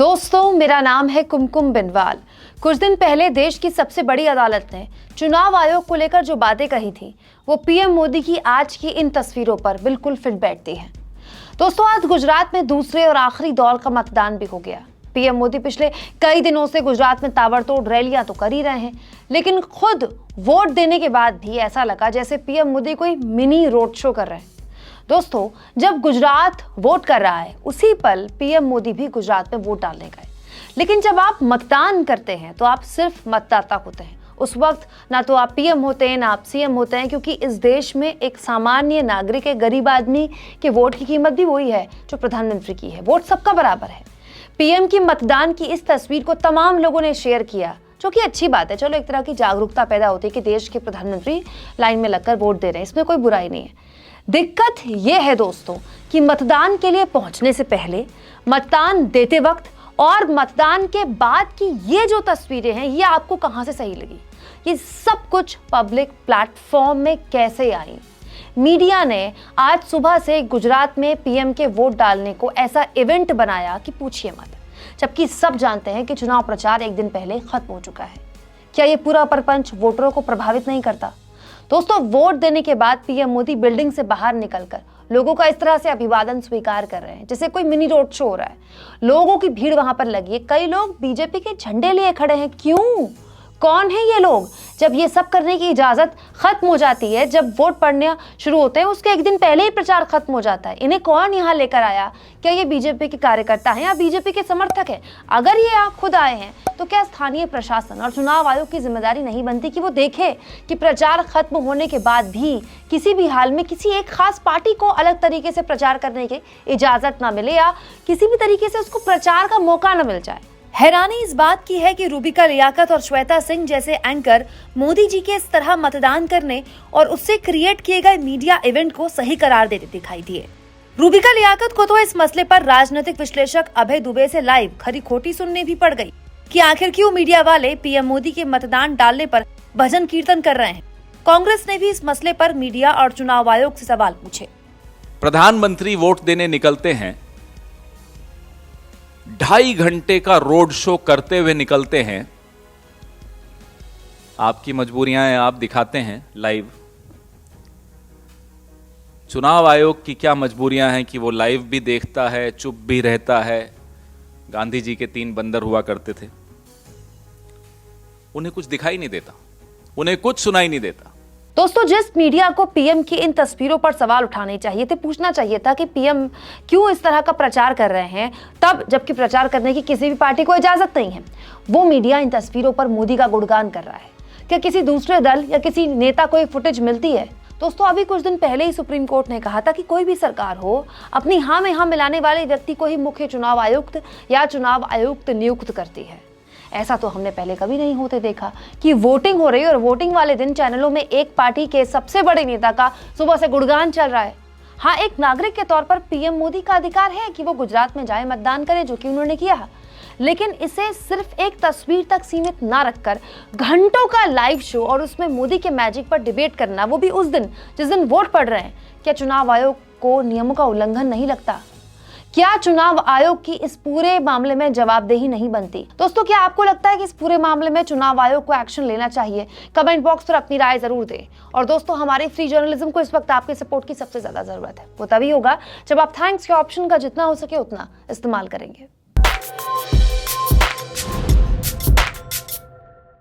दोस्तों, मेरा नाम है कुमकुम बिनवाल। कुछ दिन पहले देश की सबसे बड़ी अदालत ने चुनाव आयोग को लेकर जो बातें कही थी वो पीएम मोदी की आज की इन तस्वीरों पर बिल्कुल फिट बैठती हैं। दोस्तों, आज गुजरात में दूसरे और आखिरी दौर का मतदान भी हो गया। पीएम मोदी पिछले कई दिनों से गुजरात में ताबड़तोड़ रैलियां तो कर ही रहे हैं, लेकिन खुद वोट देने के बाद भी ऐसा लगा जैसे पीएम मोदी कोई मिनी रोड शो कर रहे हैं। दोस्तों, जब गुजरात वोट कर रहा है उसी पल पीएम मोदी भी गुजरात में वोट डालने गए। लेकिन जब आप मतदान करते हैं तो आप सिर्फ मतदाता होते हैं। उस वक्त ना तो आप पीएम होते हैं ना आप सीएम होते हैं, क्योंकि इस देश में एक सामान्य नागरिक, एक गरीब आदमी के वोट की कीमत भी वही है जो प्रधानमंत्री की है। वोट सबका बराबर है। पीएम की मतदान की इस तस्वीर को तमाम लोगों ने शेयर किया, जो कि अच्छी बात है। चलो, एक तरह की जागरूकता पैदा होती है कि देश के प्रधानमंत्री लाइन में लगकर वोट दे रहे हैं, इसमें कोई बुराई नहीं है। दिक्कत यह है दोस्तों कि मतदान के लिए पहुंचने से पहले, मतदान देते वक्त और मतदान के बाद की ये जो तस्वीरें हैं, ये आपको कहां से सही लगी? ये सब कुछ पब्लिक प्लेटफॉर्म में कैसे आई? मीडिया ने आज सुबह से गुजरात में पीएम के वोट डालने को ऐसा इवेंट बनाया कि पूछिए मत, जबकि सब जानते हैं कि चुनाव प्रचार एक दिन पहले खत्म हो चुका है। क्या ये पूरा प्रपंच वोटरों को प्रभावित नहीं करता? दोस्तों, वोट देने के बाद पीएम मोदी बिल्डिंग से बाहर निकलकर लोगों का इस तरह से अभिवादन स्वीकार कर रहे हैं जैसे कोई मिनी रोड शो हो रहा है। लोगों की भीड़ वहां पर लगी है। कई लोग बीजेपी के झंडे लिए खड़े हैं। क्यों? कौन है ये लोग? जब ये सब करने की इजाजत खत्म हो जाती है, जब वोट पड़ना शुरू होते हैं, उसके एक दिन पहले ही प्रचार खत्म हो जाता है। इन्हें कौन यहाँ लेकर आया? क्या ये बीजेपी के कार्यकर्ता हैं या बीजेपी के समर्थक हैं? अगर ये यहाँ खुद आए हैं तो क्या स्थानीय प्रशासन और चुनाव आयोग की जिम्मेदारी नहीं बनती कि वो देखे कि प्रचार खत्म होने के बाद भी किसी भी हाल में किसी एक खास पार्टी को अलग तरीके से प्रचार करने की इजाजत ना मिले या किसी भी तरीके से उसको प्रचार का मौका न मिल जाए? हैरानी इस बात की है कि रूबिका लियाकत और श्वेता सिंह जैसे एंकर मोदी जी के इस तरह मतदान करने और उससे क्रिएट किए गए मीडिया इवेंट को सही करार देते दिखाई दिए। रूबिका लियाकत को तो इस मसले पर राजनीतिक विश्लेषक अभय दुबे से लाइव खरी खोटी सुनने भी पड़ गई कि आखिर क्यों मीडिया वाले पीएम मोदी के मतदान डालने पर भजन कीर्तन कर रहे हैं। कांग्रेस ने भी इस मसले पर मीडिया और चुनाव आयोग से सवाल पूछे। प्रधानमंत्री वोट देने निकलते हैं, 2.5 घंटे का रोड शो करते हुए निकलते हैं। आपकी मजबूरियां हैं, आप दिखाते हैं लाइव। चुनाव आयोग की क्या मजबूरियां हैं कि वो लाइव भी देखता है, चुप भी रहता है। गांधी जी के 3 बंदर हुआ करते थे, उन्हें कुछ दिखाई नहीं देता, उन्हें कुछ सुनाई नहीं देता। दोस्तों, जिस मीडिया को पीएम की इन तस्वीरों पर सवाल उठाने चाहिए थे, पूछना चाहिए था कि पीएम क्यों इस तरह का प्रचार कर रहे हैं, तब जबकि प्रचार करने की किसी भी पार्टी को इजाजत नहीं है। वो मीडिया इन तस्वीरों पर मोदी का गुणगान कर रहा है। क्या किसी दूसरे दल या किसी नेता को एक फुटेज मिलती है? दोस्तों, अभी कुछ दिन पहले ही सुप्रीम कोर्ट ने कहा था कि कोई भी सरकार हो, अपनी हाँ में हाँ मिलाने वाले व्यक्ति को ही मुख्य चुनाव आयुक्त या चुनाव आयुक्त नियुक्त करती है। ऐसा तो हमने पहले कभी नहीं होते देखा कि वोटिंग हो रही है और वोटिंग वाले दिन चैनलों में एक पार्टी के सबसे बड़े नेता का सुबह से गुणगान चल रहा है। हाँ, एक नागरिक के तौर पर पीएम मोदी का अधिकार है कि वो गुजरात में जाए, मतदान करे, जो कि उन्होंने किया। लेकिन इसे सिर्फ एक तस्वीर तक सीमित ना रखकर घंटों का लाइव शो और उसमें मोदी के मैजिक पर डिबेट करना, वो भी उस दिन जिस दिन वोट पड़ रहे हैं, क्या चुनाव आयोग को नियमों का उल्लंघन नहीं लगता? क्या चुनाव आयोग की इस पूरे मामले में जवाबदेही नहीं बनती? दोस्तों, क्या आपको लगता है कि इस पूरे मामले में चुनाव आयोग को एक्शन लेना चाहिए? कमेंट बॉक्स पर अपनी राय जरूर दें। और दोस्तों, हमारे फ्री जर्नलिज्म को इस वक्त आपके सपोर्ट की सबसे ज्यादा जरूरत है। वो तभी होगा जब आप थैंक्स के ऑप्शन का जितना हो सके उतना इस्तेमाल करेंगे।